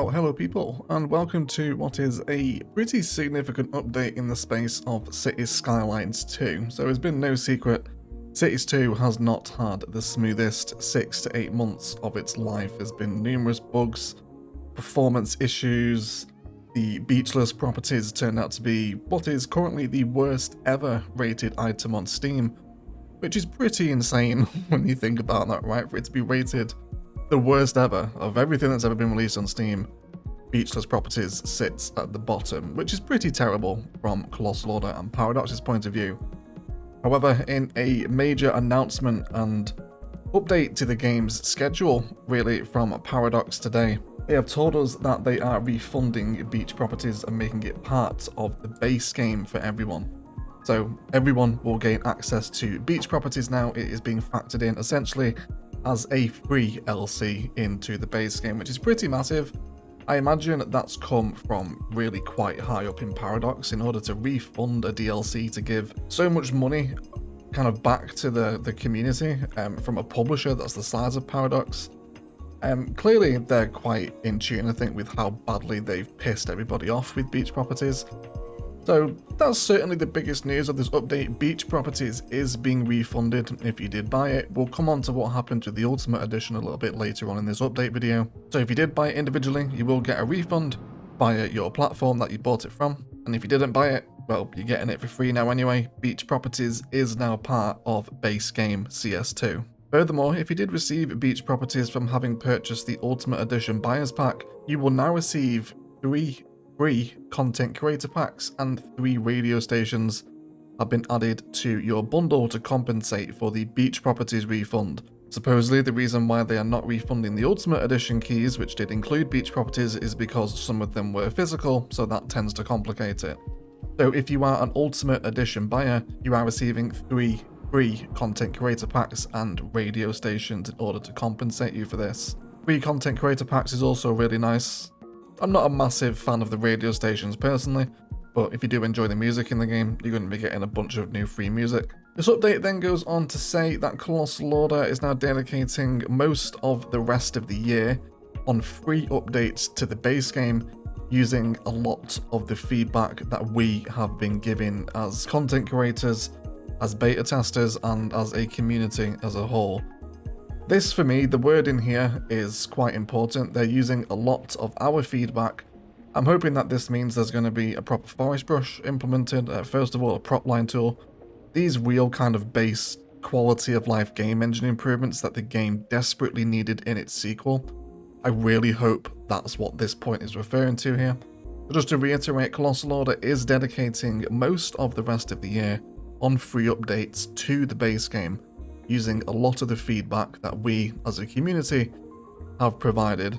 Well, hello people, and welcome to what is a pretty significant update in the space of Cities Skylines 2. So it's been no secret, Cities 2 has not had the smoothest 6 to 8 months of its life. There's been numerous bugs, performance issues, the beachless properties turned out to be what is currently the worst ever rated item on Steam, which is pretty insane when you think about that, right? For it to be rated the worst ever of everything that's ever been released on Steam, beachless properties sits at the bottom, which is pretty terrible from Colossal Order and Paradox's point of view. However, in a major announcement and update to the game's schedule, really, from Paradox today, they have told us that they are refunding beach properties and making it part of the base game for everyone. So everyone will gain access to beach properties now. It is being factored in essentially as a free LC into the base game, which is pretty massive. I imagine that's come from really quite high up in Paradox in order to refund a DLC to give so much money kind of back to the community from a publisher that's the size of Paradox. Clearly they're quite in tune, I think, with how badly they've pissed everybody off with beach properties. So that's certainly the biggest news of this update. Beach Properties is being refunded if you did buy it. We'll come on to what happened with the Ultimate Edition a little bit later on in this update video. So if you did buy it individually, you will get a refund via your platform that you bought it from. And if you didn't buy it, well, you're getting it for free now anyway. Beach Properties is now part of base game CS2. Furthermore, if you did receive Beach Properties from having purchased the Ultimate Edition Buyer's Pack, you will now receive 3 free content creator packs, and 3 radio stations have been added to your bundle to compensate for the beach properties refund. Supposedly the reason why they are not refunding the Ultimate Edition keys, which did include beach properties, is because some of them were physical, so that tends to complicate it. So if you are an Ultimate Edition buyer, you are receiving 3 free content creator packs and radio stations in order to compensate you for this. Free content creator packs is also really nice. I'm not a massive fan of the radio stations personally, but if you do enjoy the music in the game, you're going to be getting a bunch of new free music. This update then goes on to say that Colossal Order is now dedicating most of the rest of the year on free updates to the base game, using a lot of the feedback that we have been given as content creators, as beta testers, and as a community as a whole. This, for me, the word in here is quite important. They're using a lot of our feedback. I'm hoping that this means there's going to be a proper forest brush implemented. First of all, a prop line tool. These real kind of base quality of life game engine improvements that the game desperately needed in its sequel. I really hope that's what this point is referring to here. But just to reiterate, Colossal Order is dedicating most of the rest of the year on free updates to the base game, using a lot of the feedback that we as a community have provided.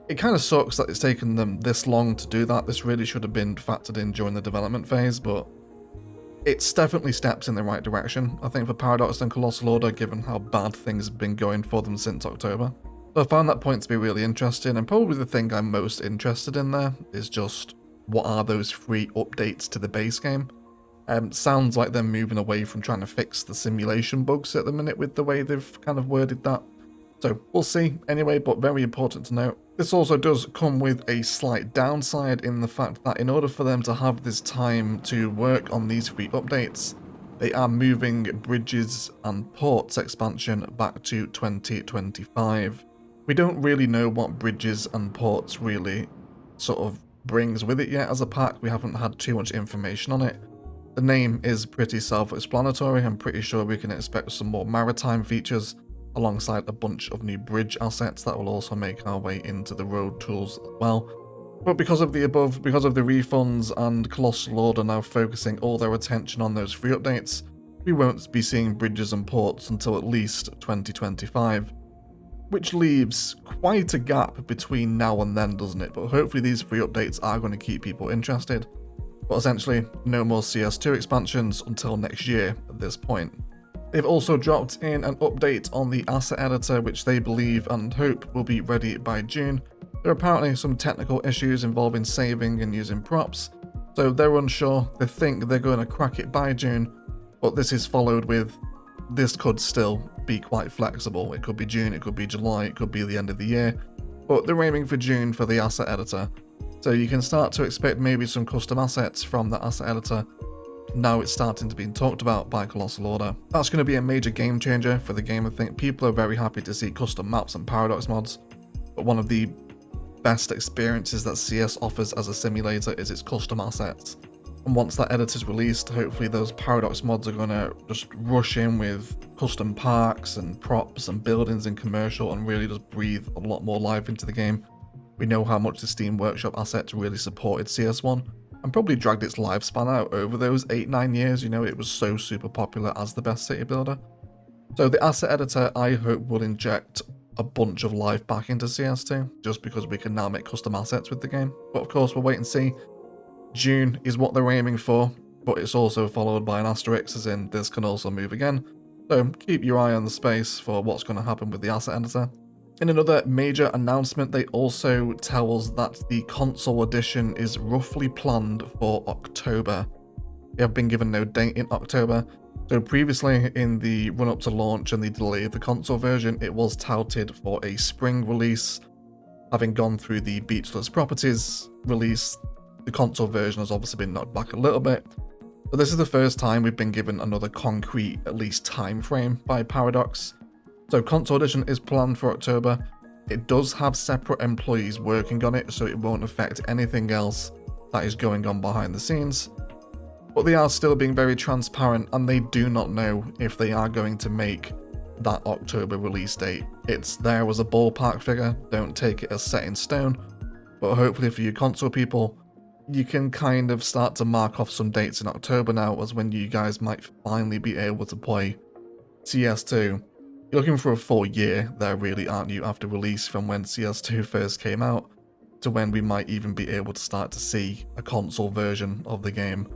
It kind of sucks that it's taken them this long to do that. This really should have been factored in during the development phase, but it's definitely steps in the right direction, I think, for Paradox and Colossal Order, given how bad things have been going for them since October. So I found that point to be really interesting, and probably the thing I'm most interested in there is just what are those free updates to the base game. Sounds like they're moving away from trying to fix the simulation bugs at the minute with the way they've kind of worded that. So we'll see anyway, but very important to note. This also does come with a slight downside in the fact that in order for them to have this time to work on these free updates, they are moving Bridges and Ports expansion back to 2025. We don't really know what Bridges and Ports really sort of brings with it yet as a pack. We haven't had too much information on it. The name is pretty self-explanatory. I'm pretty sure we can expect some more maritime features alongside a bunch of new bridge assets that will also make our way into the road tools as well. But because of the above, because of the refunds and Colossal Order now focusing all their attention on those free updates, we won't be seeing Bridges and Ports until at least 2025. Which leaves quite a gap between now and then, doesn't it? But hopefully these free updates are going to keep people interested. But essentially, no more CS2 expansions until next year at this point. They've also dropped in an update on the asset editor, which they believe and hope will be ready by June. There are apparently some technical issues involving saving and using props, so they're unsure. They think they're going to crack it by June, but this is followed with, this could still be quite flexible. It could be June, it could be July, it could be the end of the year. but they're aiming for June for the asset editor. So you can start to expect maybe some custom assets from the asset editor. Now it's starting to be talked about by Colossal Order. That's going to be a major game changer for the game. I think people are very happy to see custom maps and paradox mods, but one of the best experiences that CS offers as a simulator is its custom assets. And once that editor's released, hopefully those paradox mods are going to just rush in with custom parks and props and buildings in commercial and really just breathe a lot more life into the game. We know how much the Steam Workshop assets really supported CS1 and probably dragged its lifespan out over those 8-9 years. You know, it was so super popular as the best city builder. So the asset editor, I hope, will inject a bunch of life back into CS2, just because we can now make custom assets with the game. But of course, we'll wait and see. June is what they're aiming for, but it's also followed by an asterisk, as in this can also move again. So keep your eye on the space for what's going to happen with the asset editor. In another major announcement, they also tell us that the console edition is roughly planned for October. They have been given no date in October. So previously, in the run-up to launch and the delay of the console version, it was touted for a spring release. Having gone through the Beachless Properties release, the console version has obviously been knocked back a little bit. But this is the first time we've been given another concrete, at least, time frame by Paradox. So console edition is planned for October. It does have separate employees working on it, so it won't affect anything else that is going on behind the scenes. But they are still being very transparent, and they do not know if they are going to make that October release date. It's there as a ballpark figure, don't take it as set in stone. But hopefully for you console people, you can kind of start to mark off some dates in October now as when you guys might finally be able to play CS2. You're looking for a full year there, really, aren't you, after release, from when CS2 first came out to when we might even be able to start to see a console version of the game.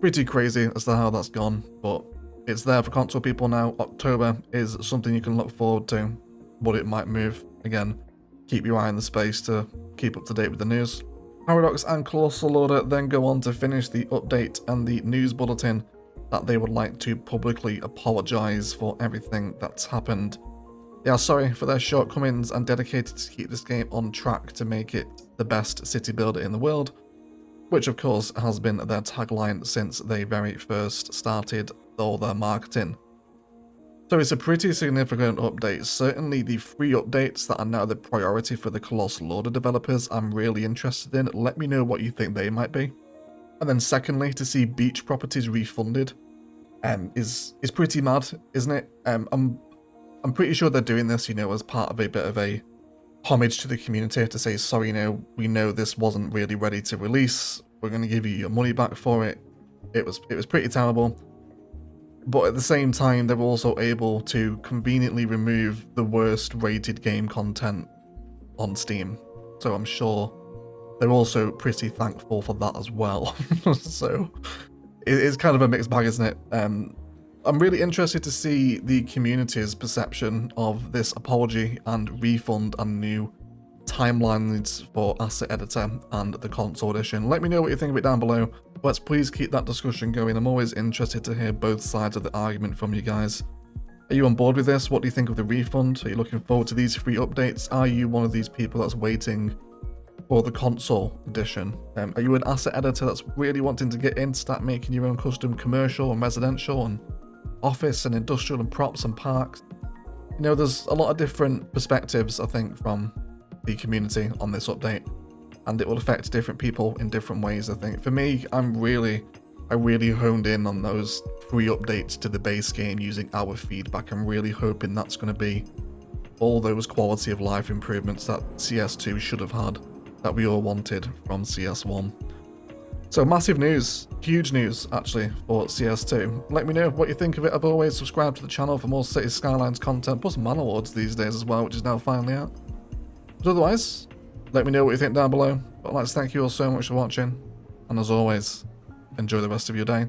Pretty crazy as to how that's gone, but it's there for console people now. October is something you can look forward to, but it might move. Again, keep your eye on the space to keep up to date with the news. Paradox and Colossal Order then go on to finish the update and the news bulletin that they would like to publicly apologise for everything that's happened. They are sorry for their shortcomings and dedicated to keep this game on track to make it the best city builder in the world, which of course has been their tagline since they very first started all their marketing. So it's a pretty significant update. Certainly the free updates that are now the priority for the Colossal Order developers I'm really interested in. Let me know what you think they might be. And then secondly, to see beach properties refunded is pretty mad, isn't it? I'm pretty sure they're doing this, you know, as part of a bit of a homage to the community to say, sorry, you know, we know this wasn't really ready to release. We're going to give you your money back for it. It was pretty terrible. But at the same time, they're also able to conveniently remove the worst rated game content on Steam. So I'm sure they're also pretty thankful for that as well. So it's kind of a mixed bag, isn't it? I'm really interested to see the community's perception of this apology and refund and new timelines for Asset Editor and the console edition. Let me know what you think of it down below. Let's please keep that discussion going. I'm always interested to hear both sides of the argument from you guys. Are you on board with this? What do you think of the refund? Are you looking forward to these free updates? Are you one of these people that's waiting for the console edition? Are you an asset editor that's really wanting to get in, start making your own custom commercial and residential and office and industrial and props and parks? You know, there's a lot of different perspectives, I think, from the community on this update, and it will affect different people in different ways. I think for me, I really honed in on those free updates to the base game using our feedback. I'm really hoping that's going to be all those quality of life improvements that CS2 should have had, that we all wanted from CS1. So massive news, huge news actually for CS2. Let me know what you think of it. As always, subscribe to the channel for more Cities Skylines content, plus Man Awards these days as well, which is now finally out. But otherwise, let me know what you think down below. But I'd like to thank you all so much for watching, and as always, enjoy the rest of your day.